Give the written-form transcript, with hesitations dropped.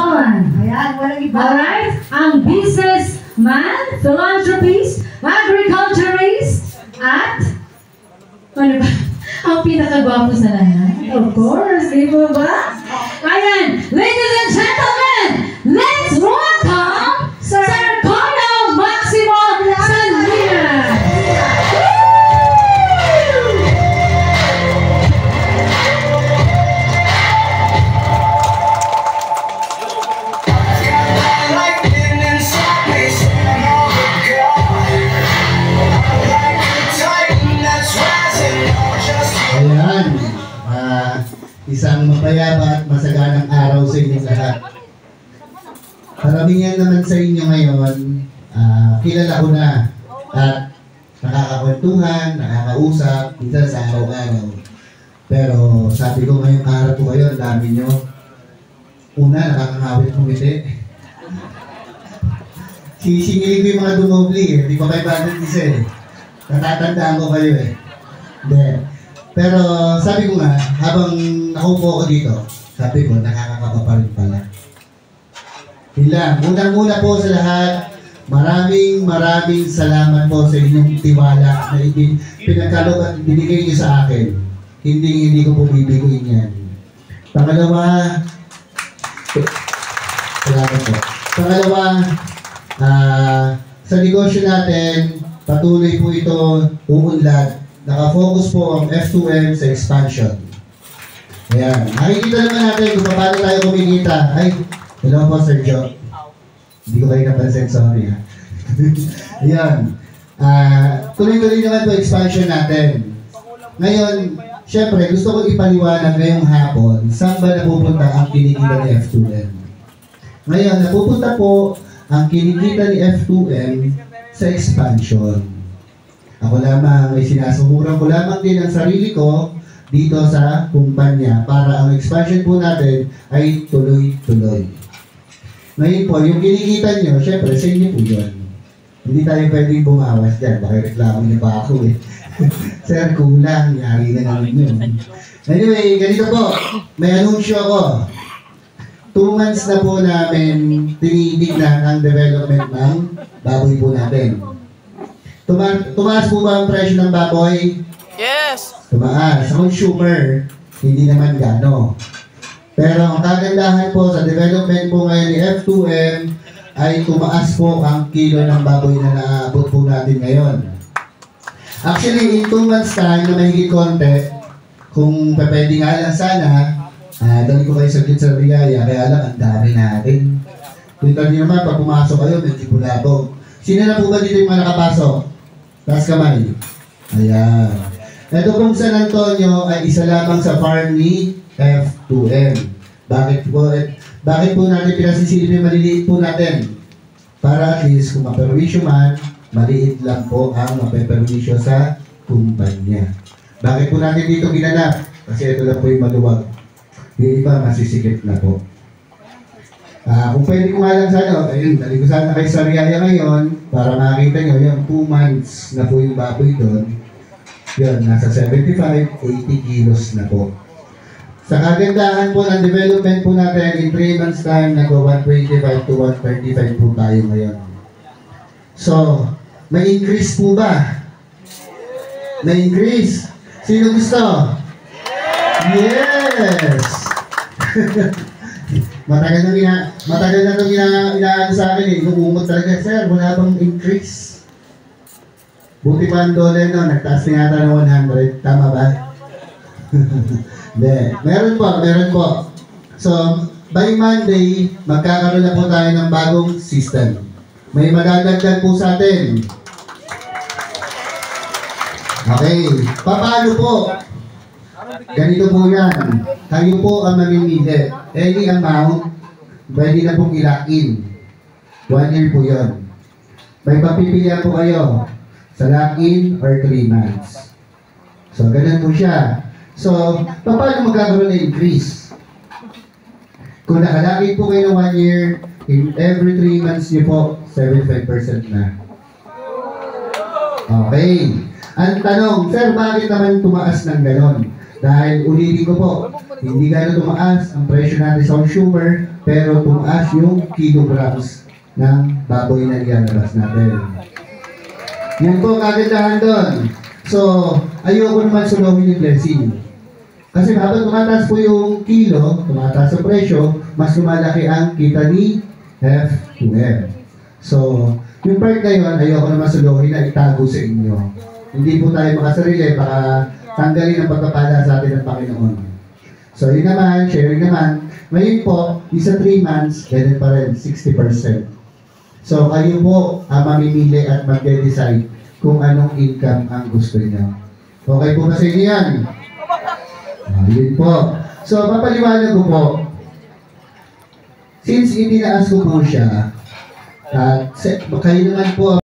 Holland. Ayan, walang iba. Alright? Ang businessman, philanthropist, agriculturist, at ano ba? Ang pinakagwapo sa lahat. Of course, di ba ba? Ayan, ladies and gentlemen, let's welcome Sir Carlo Maximo Salinas. Ayan, isang mapayapa at masaganang araw sa inyong lahat. Karamihan naman sa inyo ngayon, kilala ko na at nakakakwentuhan, nakakausap, minsan sa araw-araw. Pero sabi ko ngayong araw ko kayo, ang dami nyo. Una, nakakangawit kumiti. Sisingilin ko yung mga dumobli eh, hindi ko kayo bagay isa eh. Natatandaan ko kayo eh. Hindi. Pero sabi ko nga, habang nakaupo ako dito, sabi ko, nakakakaba pa rin pala. Yun lang. Unang-una po sa lahat, maraming salamat po sa inyong tiwala na pinagkaloob at binigay niyo sa akin. Hindi ko po bibiguin yan. Pangalawa, salamat po. Pangalawa, sa negosyo natin, patuloy po ito uunlad. Nakafocus po ang F2M sa expansion. Ayan. Nakikita naman natin kung paano tayo kumikita. Ay, hello po Sir Joe. Hindi ko kayo napansin, sorry ha. Ayan. Tuloy-tuloy naman po expansion natin. Ngayon, syempre, gusto ko ipaliwanag ngayong hapon saan ba napupunta ang kinikita ni F2M. Ngayon, napupunta po ang kinikita ni F2M sa expansion. Ako lamang ay sinasumuran ko lamang din ang sarili ko dito sa kumpanya para ang expansion po natin ay tuloy-tuloy. Ngayon po, yung kinikita nyo, syempre sa inyo po yun. Hindi tayo pwedeng bumawas dyan. Baka reklamo niyo pa ako eh. Sir, kulang. Yari na namin yun. Anyway, ganito po. May anunsyo ako. 2 months na po namin tinitignan ang development ng baboy po natin. Tumaas po ba ang presyo ng baboy? Yes! Tumaas. Sa consumer, hindi naman gano. Pero ang kagandahan po sa development po ngayon ni F2M ay tumaas po ang kilo ng baboy na naabot po natin ngayon. Actually, in 2 months time na mahigit konti, kung pwede nga lang sana, dali ko kayo saglit sa Riyaya, kaya lang ang dami natin. Kita niyo naman, pag pumasok kayo, medyo bulabog. Sino na po ba dito yung mga nakapasok? Taas kamay. Ayan. Ito pong San Antonio ay isa lamang sa farm ni F2M. Bakit po natin pinasisilip yung maliliit po natin? Para at least kung maperwisyo man, maliit lang po ang mapeperwisyo sa kumpanya. Bakit po natin dito ginanap? Kasi ito lang po yung maluwag. Yung iba masisikip na po. Kung pwede ko nga lang sana, ayun, dali ko sana kay Sariaya ngayon para makita nyo, yung 2 months na po yung baboy doon. Yun, nasa 75, 80 kilos na po. Sa kagandahan po ng development po natin, in 3 months time, nag-125 to 135 po tayo ngayon. So, may increase po ba? May increase? Sino gusto? Yes! Matagal na itong inaano sa akin eh. Lumumot talaga, sir, wala bang increase? Buti pa ang dollar no, nagtaas na yata ng 100. Tama ba? Hindi. Meron po. So, by Monday, magkakaroon na po tayo ng bagong system. May madadagdag po sa atin. Okay. Paano po? Ganito po yan. Kayo po ang mamimili. Any amount, pwede na pong ilakin. 1 year po yun. May papipilian po kayo sa lock-in or 3 months. So, ganun po siya. So, paano magkakaroon ng increase? Kung nakalakin po kayo ng 1 year, in every 3 months niyo po, 75% na. Okay. Ang tanong, sir, bakit naman tumaas ng ganon? Dahil ulitin ko po, hindi gano'n tumaas ang presyo natin sa consumer, pero tumaas yung kilograms ng baboy na ilalabas natin. Yan po kagandahan doon. So, ayoko naman suluhin yung blessing. Kasi habang tumataas po yung kilo, tumataas ang presyo, mas lumalaki ang kita ni F2M. So, yung part na yun, ayoko naman suluhin na itago sa inyo. Hindi po tayo makasarili, baka tanggalin ang pagpapala sa atin ng Panginoon. So, yun naman, sharing naman. Ngayon po, isa 3 months, ganun pa rin, 60%. So, kayo po ang mamimili at mag-decide kung anong income ang gusto niyo. Okay po ba sa inyo yan? Yun po. So, papaliwanag ko po. Since itinaas ko po siya, at kayo naman po